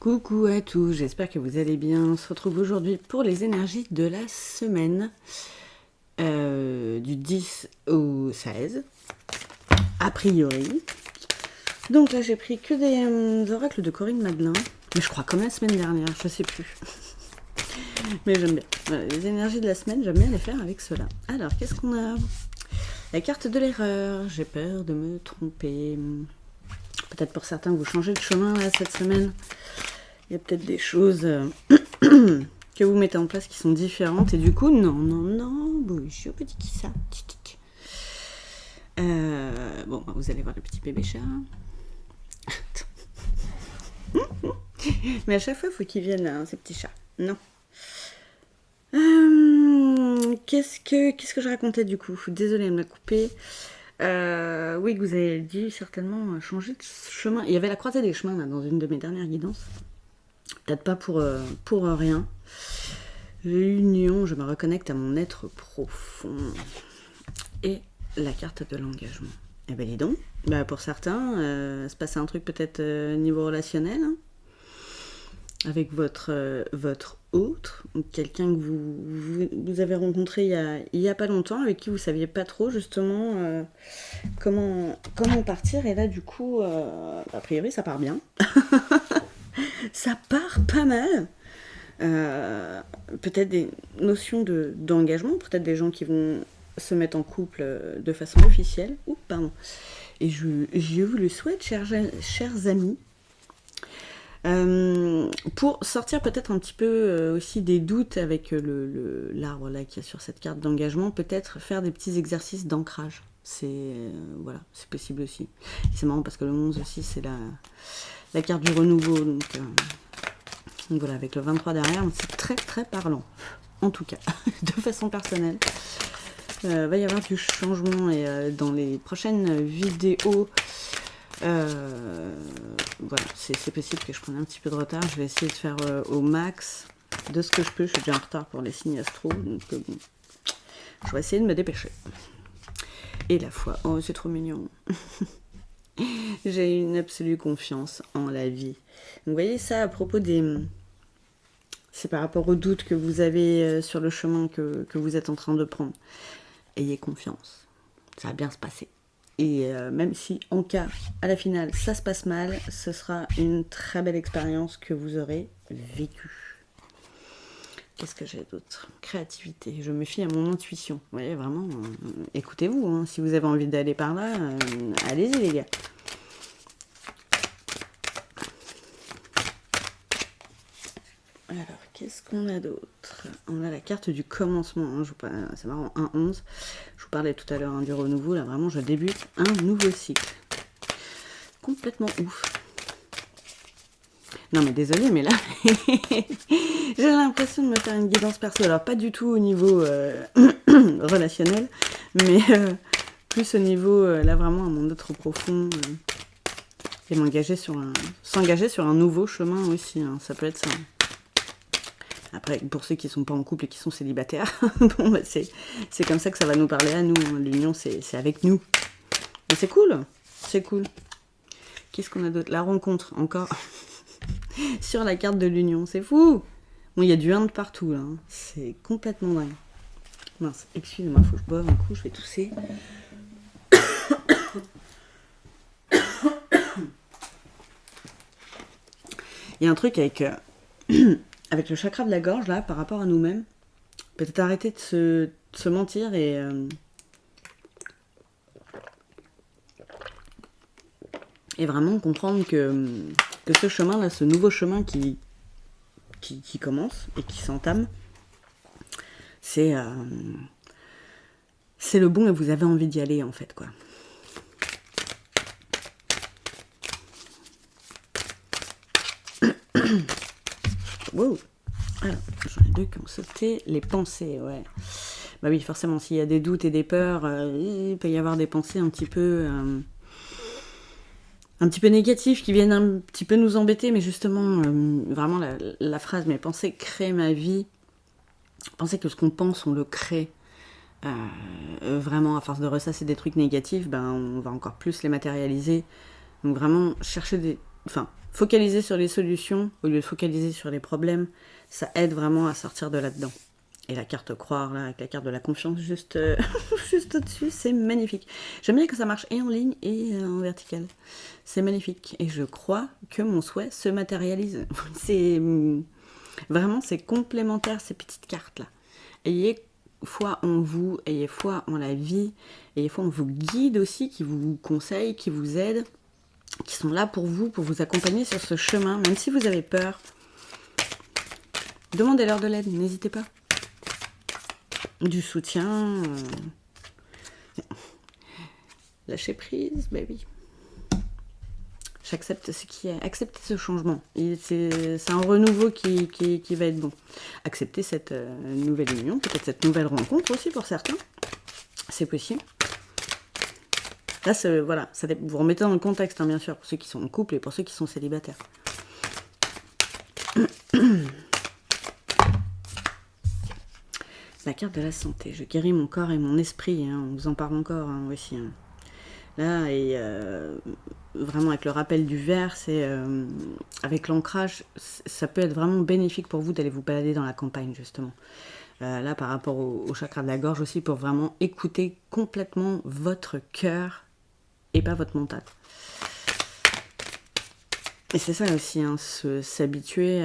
Coucou à tous, j'espère que vous allez bien. On se retrouve aujourd'hui pour les énergies de la semaine du 10 au 16, a priori. Donc là j'ai pris que des oracles de Corinne Madelin, mais je crois comme la semaine dernière, je sais plus. Mais j'aime bien. Voilà, les énergies de la semaine, j'aime bien les faire avec cela. Alors qu'est-ce qu'on a? La carte de l'erreur, j'ai peur de me tromper. Peut-être pour certains vous changez de chemin là cette semaine. Il y a peut-être des choses que vous mettez en place qui sont différentes. Et du coup, non, bon, je suis au petit qui ça. Bon, vous allez voir le petit bébé chat. Mais à chaque fois, il faut qu'il vienne, hein, ces petits chats. Non. Qu'est-ce que je racontais du coup? Désolée de me couper. Oui, que vous avez dû certainement changer de chemin. Il y avait la croisée des chemins là, dans une de mes dernières guidances. Peut-être pas pour rien. L'union, je me reconnecte à mon être profond. Et la carte de l'engagement. Eh ben dis donc, pour certains, se passe un truc peut-être niveau relationnel, hein, avec votre autre, quelqu'un que vous avez rencontré il y a pas longtemps, avec qui vous saviez pas trop justement comment partir. Et là du coup, a priori ça part bien. Ça part pas mal. Peut-être des notions d'engagement, peut-être des gens qui vont se mettre en couple de façon officielle. Oups, pardon. Et je vous le souhaite, chers amis. Pour sortir peut-être un petit peu aussi des doutes avec l'arbre là qu'il y a sur cette carte d'engagement, peut-être faire des petits exercices d'ancrage. Voilà, c'est possible aussi. Et c'est marrant parce que le 11 aussi, c'est la carte du renouveau. Donc voilà, avec le 23 derrière, c'est très très parlant. En tout cas, de façon personnelle. Va y avoir du changement et dans les prochaines vidéos, voilà, c'est possible que je prenne un petit peu de retard. Je vais essayer de faire au max de ce que je peux. Je suis déjà en retard pour les signes astro, donc bon, je vais essayer de me dépêcher. Et la foi, oh c'est trop mignon. J'ai une absolue confiance en la vie. Donc, vous voyez ça à propos des... C'est par rapport aux doutes que vous avez sur le chemin que vous êtes en train de prendre. Ayez confiance, ça va bien se passer. Et même si en cas, à la finale, ça se passe mal, ce sera une très belle expérience que vous aurez vécue. Qu'est-ce que j'ai d'autre? Créativité, je me fie à mon intuition. Vous voyez, vraiment, écoutez-vous, hein. Si vous avez envie d'aller par là, allez-y les gars. Alors, qu'est-ce qu'on a d'autre? On a la carte du commencement. Hein, c'est marrant, 1-11. Je vous parlais tout à l'heure du renouveau. Là, vraiment, je débute un nouveau cycle. Complètement ouf. Non, mais désolé, mais là, j'ai l'impression de me faire une guidance perso. Alors, pas du tout au niveau relationnel, mais plus au niveau, là, vraiment, à mon être profond. Et s'engager sur un nouveau chemin aussi. Hein, ça peut être ça. Après, pour ceux qui ne sont pas en couple et qui sont célibataires, bon, c'est comme ça que ça va nous parler à nous. Hein. L'union, c'est avec nous. Mais c'est cool. C'est cool. Qu'est-ce qu'on a d'autre? La rencontre, encore. Sur la carte de l'union. C'est fou. Bon, il y a du Inde partout, là. Hein. C'est complètement dingue. Mince, excusez-moi, faut que je boive un coup, je vais tousser. Il y a un truc avec... avec le chakra de la gorge, là, par rapport à nous-mêmes, peut-être arrêter de se mentir et vraiment comprendre que ce chemin-là, ce nouveau chemin qui commence et qui s'entame, c'est le bon et vous avez envie d'y aller, en fait, quoi. Wow. Alors, j'en ai deux qui ont sauté. Les pensées, ouais. Bah oui, forcément, s'il y a des doutes et des peurs, il peut y avoir des pensées un petit peu négatives qui viennent un petit peu nous embêter, mais justement, vraiment la phrase « mes pensées créent ma vie », pensez que ce qu'on pense, on le crée. Vraiment, à force de ressasser des trucs négatifs, on va encore plus les matérialiser. Donc vraiment, chercher Focaliser sur les solutions au lieu de focaliser sur les problèmes, ça aide vraiment à sortir de là-dedans. Et la carte croire, là, avec la carte de la confiance juste, juste au-dessus, c'est magnifique. J'aime bien que ça marche et en ligne et en vertical. C'est magnifique. Et je crois que mon souhait se matérialise. C'est vraiment, c'est complémentaire, ces petites cartes-là. Ayez foi en vous, ayez foi en la vie, ayez foi en vos guides aussi, qui vous conseillent, qui vous aident, qui sont là pour vous accompagner sur ce chemin, même si vous avez peur. Demandez-leur de l'aide, n'hésitez pas. Du soutien. Lâcher prise, bah oui. J'accepte ce qui est. Acceptez ce changement. C'est un renouveau qui va être bon. Acceptez cette nouvelle union, peut-être cette nouvelle rencontre aussi pour certains. C'est possible. Là, voilà, vous remettez dans le contexte, hein, bien sûr, pour ceux qui sont en couple et pour ceux qui sont célibataires. La carte de la santé. Je guéris mon corps et mon esprit. Hein, on vous en parle encore aussi. Hein. Là, et vraiment avec le rappel du verre, c'est avec l'ancrage, ça peut être vraiment bénéfique pour vous d'aller vous balader dans la campagne, justement. Là, par rapport au chakra de la gorge aussi, pour vraiment écouter complètement votre cœur et pas votre mental. Et c'est ça aussi, hein, s'habituer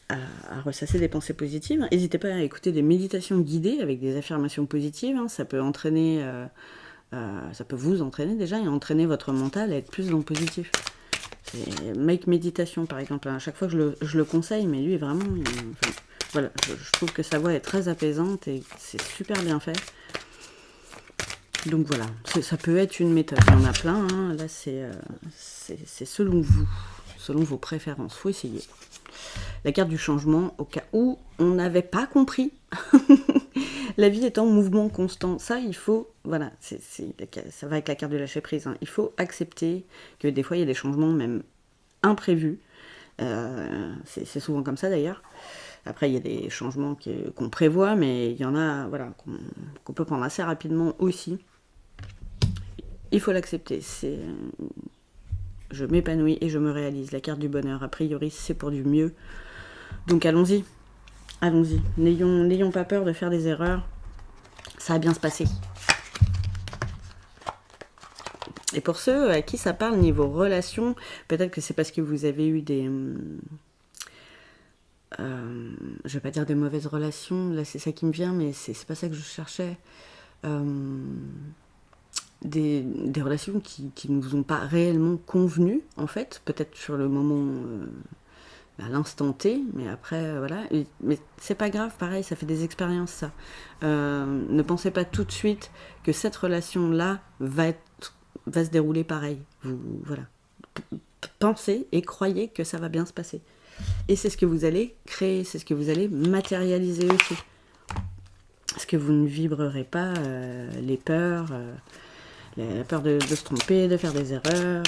à ressasser des pensées positives. N'hésitez pas à écouter des méditations guidées avec des affirmations positives. Hein, ça peut entraîner, ça peut vous entraîner déjà et entraîner votre mental à être plus dans le positif. C'est Make Meditation par exemple. À chaque fois que je le conseille, mais lui est vraiment, voilà, je trouve que sa voix est très apaisante et c'est super bien fait. Donc voilà, ça peut être une méthode. Il y en a plein. Hein. Là, c'est selon vous, selon vos préférences. Faut essayer. La carte du changement, au cas où on n'avait pas compris. La vie est en mouvement constant. Ça, il faut... Voilà, ça va avec la carte de lâcher prise. Hein. Il faut accepter que des fois, il y a des changements même imprévus. C'est souvent comme ça, d'ailleurs. Après, il y a des changements qu'on prévoit, mais il y en a voilà, qu'on peut prendre assez rapidement aussi. Il faut l'accepter. Je m'épanouis et je me réalise. La carte du bonheur, a priori, c'est pour du mieux. Donc allons-y. Allons-y. N'ayons pas peur de faire des erreurs. Ça va bien se passer. Et pour ceux à qui ça parle niveau relation, peut-être que c'est parce que vous avez eu des... je vais pas dire des mauvaises relations, là c'est ça qui me vient, mais c'est pas ça que je cherchais. Des relations qui ne vous ont pas réellement convenu, en fait, peut-être sur le moment, à l'instant T, mais après, voilà. Mais c'est pas grave, pareil, ça fait des expériences, ça. Ne pensez pas tout de suite que cette relation-là va se dérouler pareil. Voilà. Pensez et croyez que ça va bien se passer. Et c'est ce que vous allez créer, c'est ce que vous allez matérialiser aussi. Parce que vous ne vibrerez pas les peurs, la peur de se tromper, de faire des erreurs,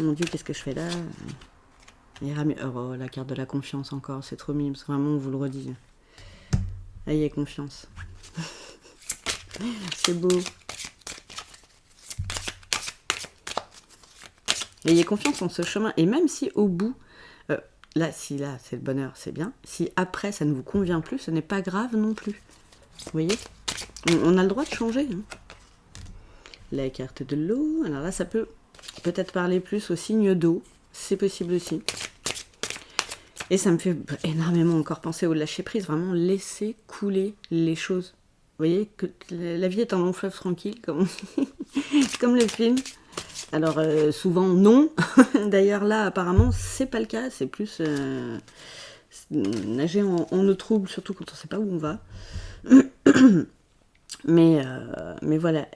mon Dieu, qu'est-ce que je fais là? Oh, la carte de la confiance encore, c'est trop mime, vraiment, on vous le redit. Ayez confiance. C'est beau. Ayez confiance en ce chemin, et même si au bout, là, c'est le bonheur, c'est bien. Si après, ça ne vous convient plus, ce n'est pas grave non plus. Vous voyez, on a le droit de changer. Hein. La carte de l'eau. Alors là, ça peut peut-être parler plus au signe d'eau. C'est possible aussi. Et ça me fait énormément encore penser au lâcher-prise. Vraiment, laisser couler les choses. Vous voyez, que la vie est un long fleuve tranquille, comme on dit. Comme le film. Alors, souvent, non. D'ailleurs, là, apparemment, c'est pas le cas. C'est plus nager en eau trouble, surtout quand on ne sait pas où on va. Mais voilà,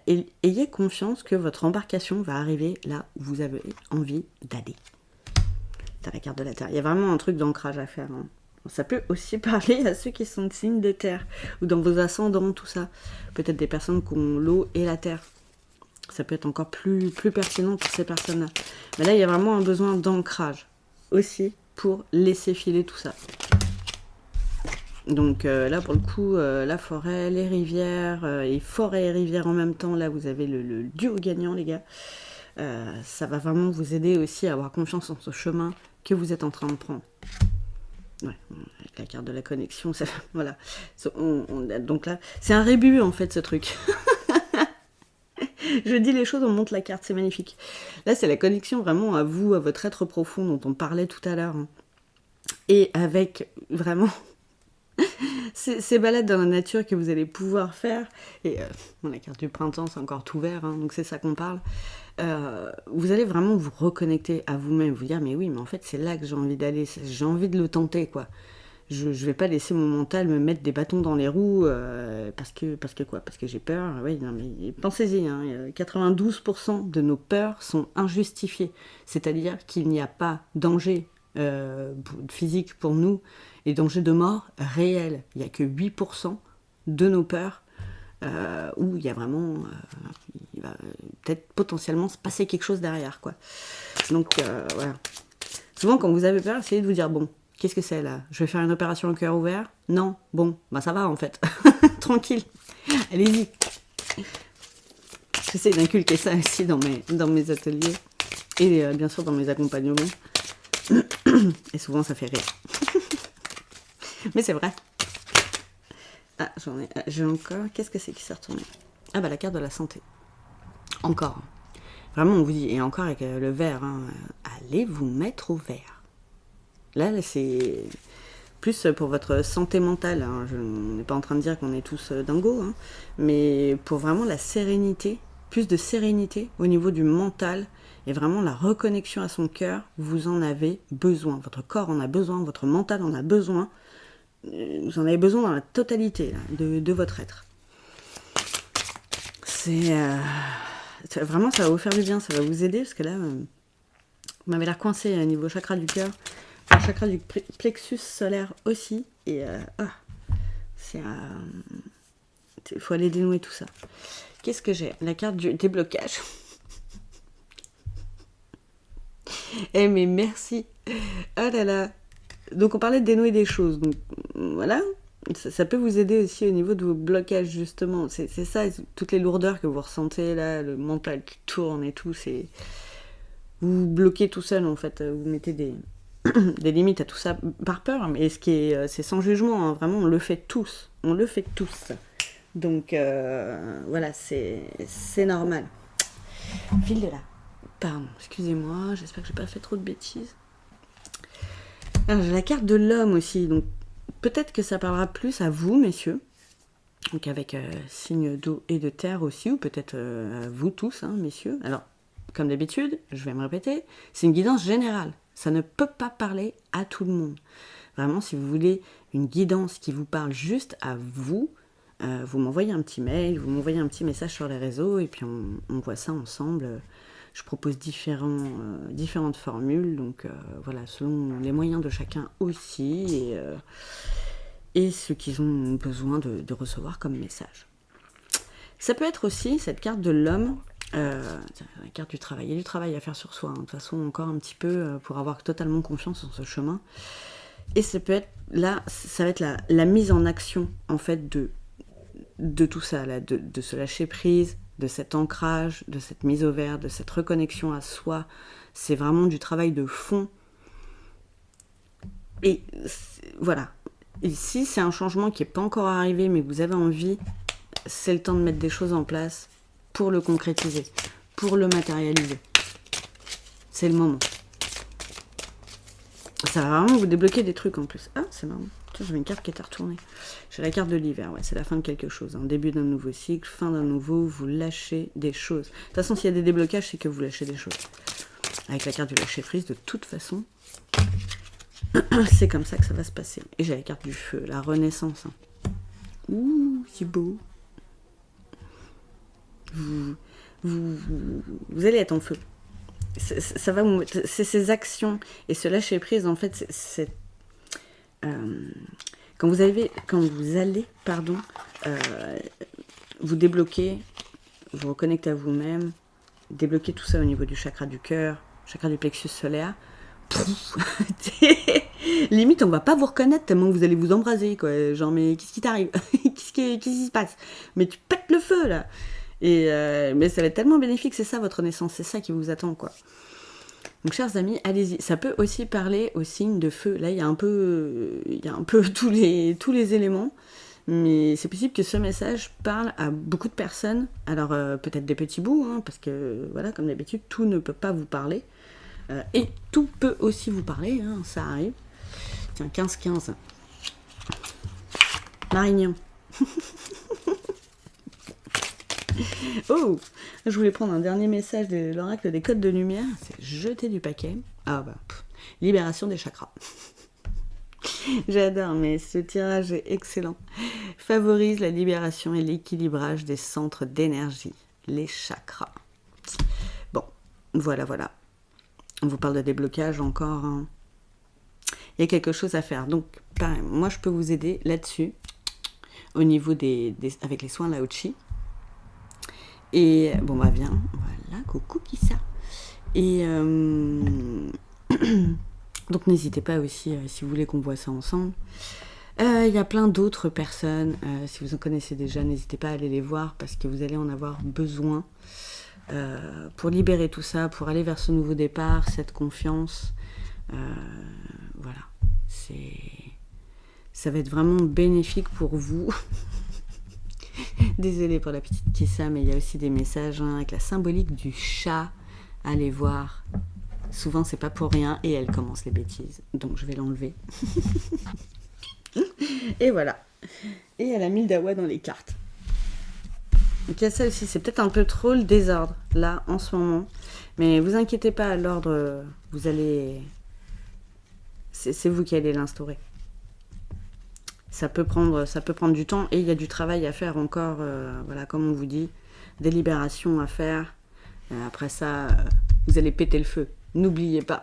ayez confiance que votre embarcation va arriver là où vous avez envie d'aller. Dans la carte de la Terre. Il y a vraiment un truc d'ancrage à faire. Hein. Ça peut aussi parler à ceux qui sont de signes de terre, ou dans vos ascendants, tout ça. Peut-être des personnes qui ont l'eau et la terre. Ça peut être encore plus pertinent pour ces personnes-là. Mais là, il y a vraiment un besoin d'ancrage aussi pour laisser filer tout ça. Donc là, pour le coup, la forêt, les rivières, et forêt et rivières en même temps, là, vous avez le duo gagnant, les gars. Ça va vraiment vous aider aussi à avoir confiance en ce chemin que vous êtes en train de prendre. Ouais, avec la carte de la connexion, ça, voilà. Donc là, c'est un rébut en fait ce truc. Je dis les choses, on monte la carte, c'est magnifique. Là, c'est la connexion vraiment à vous, à votre être profond dont on parlait tout à l'heure. Et avec vraiment ces balades dans la nature que vous allez pouvoir faire. Et la carte du printemps, c'est encore tout vert, hein, donc c'est ça qu'on parle. Vous allez vraiment vous reconnecter à vous-même, vous dire mais oui, mais en fait c'est là que j'ai envie d'aller, j'ai envie de le tenter quoi. Je vais pas laisser mon mental me mettre des bâtons dans les roues parce que j'ai peur. Oui, non, mais pensez-y, hein, 92% de nos peurs sont injustifiées. C'est-à-dire qu'il n'y a pas danger physique pour nous et danger de mort réel. Il n'y a que 8% de nos peurs où il y a vraiment... il va peut-être potentiellement se passer quelque chose derrière, quoi. Donc, voilà. Souvent, quand vous avez peur, essayez de vous dire, bon, qu'est-ce que c'est là? Je vais faire une opération au cœur ouvert? Non? Bon, bah ça va en fait. Tranquille. Allez-y. J'essaie d'inculquer ça aussi dans mes ateliers. Et bien sûr dans mes accompagnements. Et souvent ça fait rire. Mais c'est vrai. Ah, j'ai encore... Qu'est-ce que c'est qui s'est retourné? Ah bah la carte de la santé. Encore. Vraiment on vous dit, et encore avec le vert, hein, allez vous mettre au vert. Là, c'est plus pour votre santé mentale. Hein. Je n'ai pas en train de dire qu'on est tous dingos, hein, mais pour vraiment la sérénité, plus de sérénité au niveau du mental et vraiment la reconnexion à son cœur, vous en avez besoin. Votre corps en a besoin, votre mental en a besoin. Vous en avez besoin dans la totalité là, de votre être. C'est vraiment, ça va vous faire du bien, ça va vous aider parce que là, vous m'avez l'air coincé au niveau chakra du cœur. Le chakra du plexus solaire aussi. Et il faut aller dénouer tout ça. Qu'est-ce que j'ai? La carte du déblocage. Eh mais merci. Oh là là. Donc on parlait de dénouer des choses. Donc voilà. Ça peut vous aider aussi au niveau de vos blocages justement. C'est ça, toutes les lourdeurs que vous ressentez là, le mental qui tourne et tout. C'est vous bloquez tout seul en fait. Vous mettez des limites à tout ça par peur, mais c'est sans jugement, hein, vraiment on le fait tous, donc voilà, c'est normal. File de là, pardon, excusez-moi, j'espère que j'ai pas fait trop de bêtises. Alors j'ai la carte de l'homme aussi, donc peut-être que ça parlera plus à vous messieurs, donc avec signe d'eau et de terre aussi, ou peut-être à vous tous, hein, messieurs. Alors comme d'habitude, je vais me répéter, c'est une guidance générale. Ça ne peut pas parler à tout le monde. Vraiment, si vous voulez une guidance qui vous parle juste à vous, vous m'envoyez un petit mail, vous m'envoyez un petit message sur les réseaux et puis on voit ça ensemble. Je propose différentes formules, donc voilà, selon les moyens de chacun aussi et ce qu'ils ont besoin de recevoir comme message. Ça peut être aussi cette carte de l'homme. La carte du travail. Il y a du travail à faire sur soi, hein. De toute façon encore un petit peu pour avoir totalement confiance en ce chemin. Et ça peut être là, ça va être la mise en action en fait de tout ça, là, de se lâcher prise, de cet ancrage, de cette mise au vert, de cette reconnexion à soi. C'est vraiment du travail de fond. Et voilà. Ici, c'est un changement qui n'est pas encore arrivé, mais vous avez envie, c'est le temps de mettre des choses en place pour le concrétiser, pour le matérialiser. C'est le moment. Ça va vraiment vous débloquer des trucs en plus. Ah, c'est marrant. Tiens, j'avais une carte qui était retournée. J'ai la carte de l'hiver, ouais, c'est la fin de quelque chose. Hein. Début d'un nouveau cycle, fin d'un nouveau, vous lâchez des choses. De toute façon, s'il y a des déblocages, c'est que vous lâchez des choses. Avec la carte du lâcher prise, de toute façon, c'est comme ça que ça va se passer. Et j'ai la carte du feu, la renaissance. Hein. Ouh, c'est beau. Vous allez être en feu. Ça va c'est ces actions et ce lâcher prise en fait quand vous allez vous débloquer, vous reconnecter à vous-même, débloquer tout ça au niveau du chakra du cœur, chakra du plexus solaire. Limite on va pas vous reconnaître tellement vous allez vous embraser quoi. Genre mais qu'est-ce qui t'arrive? Qu'est-ce qui se passe? Mais tu pètes le feu là. Mais ça va être tellement bénéfique, c'est ça votre naissance, c'est ça qui vous attend, quoi. Donc, chers amis, allez-y. Ça peut aussi parler au signe de feu. Là, il y a un peu tous les éléments. Mais c'est possible que ce message parle à beaucoup de personnes. Alors, peut-être des petits bouts, hein, parce que, voilà, comme d'habitude, tout ne peut pas vous parler. Et tout peut aussi vous parler, hein, ça arrive. Tiens, 15-15. Marignan. Oh, je voulais prendre un dernier message de l'oracle des codes de lumière. C'est jeter du paquet. Ah bah, libération des chakras. J'adore, mais ce tirage est excellent. Favorise la libération et l'équilibrage des centres d'énergie, les chakras. Bon, voilà. On vous parle de déblocage encore. Hein. Il y a quelque chose à faire. Donc, pareil, moi je peux vous aider là-dessus, au niveau avec les soins Lao-Chi. Et bon, bah viens, voilà, coucou Kissa. Et donc n'hésitez pas aussi, si vous voulez qu'on voit ça ensemble. Il y a plein d'autres personnes, si vous en connaissez déjà, n'hésitez pas à aller les voir parce que vous allez en avoir besoin pour libérer tout ça, pour aller vers ce nouveau départ, cette confiance. Voilà, ça va être vraiment bénéfique pour vous. Désolée pour la petite Kissa, mais il y a aussi des messages avec la symbolique du chat. Allez voir. Souvent, c'est pas pour rien et elle commence les bêtises. Donc, je vais l'enlever. Et voilà. Et elle a mis le dawa dans les cartes. Donc, il y a ça aussi. C'est peut-être un peu trop le désordre, là, en ce moment. Mais vous inquiétez pas, l'ordre, vous allez... C'est vous qui allez l'instaurer. Ça peut prendre du temps et il y a du travail à faire encore, voilà, comme on vous dit, des libérations à faire. Après ça, vous allez péter le feu. N'oubliez pas.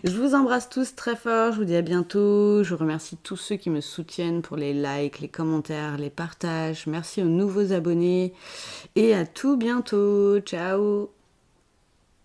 Je vous embrasse tous très fort, je vous dis à bientôt. Je remercie tous ceux qui me soutiennent pour les likes, les commentaires, les partages. Merci aux nouveaux abonnés et à tout bientôt. Ciao.